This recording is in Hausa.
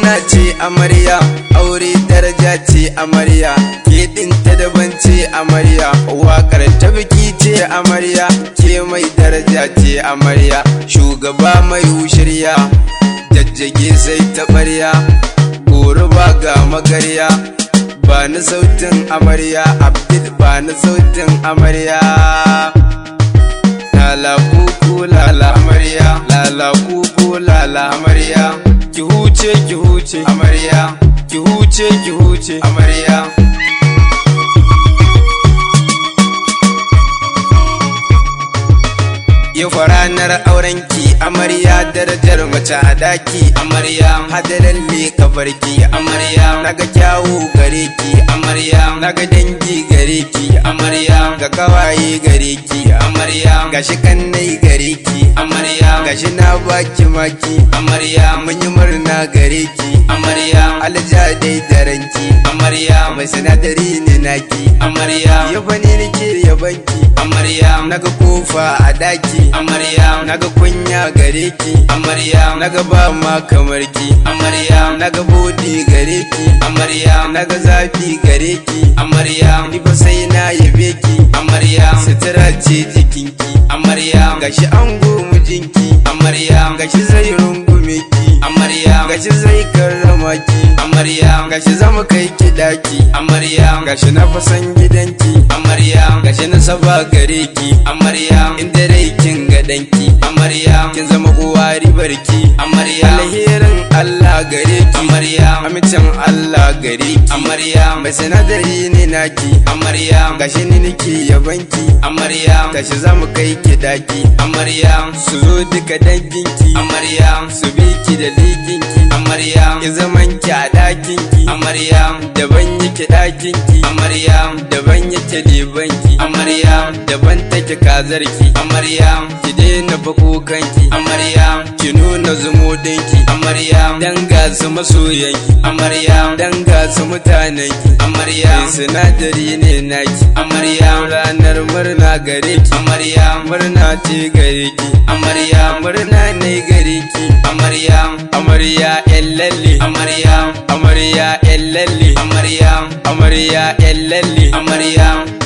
suna ce amarya, aure daraja ce amarya, ke ta daban ce amarya, wakar ta biki ce amarya, ke mai daraja ce amarya, shugaba mai shirya, jajjage sai ta ɓarya, ba ga magarya, ba ni sautin amarya, Abdul ba ni sautin amarya. Lala kuku lala amarya, lala kuku lala amarya, ki huce amarya, ki huce amarya. Yau ranar aurenki amarya, darajar mace a daki amarya, hadalalle kafarki amarya, naga kyawu gare ki amarya, naga dangi gare ki amarya, ga kawaye gare ki amarya, gashi kannai gare ki amarya, gashi na baki maki amarya, mun yi murna gare ki amarya, alja dai daranki amarya, mai sinadari ne naki amarya, yabani nake yabanki amarya, naga kofa a daki amarya, naga kunya gare ki amarya, naga ba ma kamar ki amarya, naga bodi gare ki amarya, naga zafi gare ki amarya, ni fa sai na yabe ki amarya, sutura ce jikinki amarya, gashi ango mijinki amarya, gashi zai rungume ki amarya, gashi zai karrama ki amarya, gashi zama kai ki daki amarya, gashi na fasan gidanki amarya, gashi na saba gare ki amarya, inda rai kin ga danki amarya, kin zama uwa ribarki amarya, alherin Allah gare ki amarya, amincin Allah gare ki amarya, mai sinadari ne naki amarya, gashi ni nake yabanki amarya, gashi zamu kai ki daki amarya, su zo duka danginki amarya, su bi ki da likinki amarya, ki zaman ki a dakinki amarya, daban yake dakinki amarya, daban yake libanki amarya, daban take kazarki amarya, ki daina fakokanki amarya, ki nuna zumudinki amarya, dan ga su masoyanki amarya, dan ga su mutanenki amarya, sinadari ne naki amarya, ranar murna gare ki amarya, murna ce gare ki amarya, murna ne gare ki amarya, amarya lalle amarya, amarya lalle amarya, amarya lalle amarya.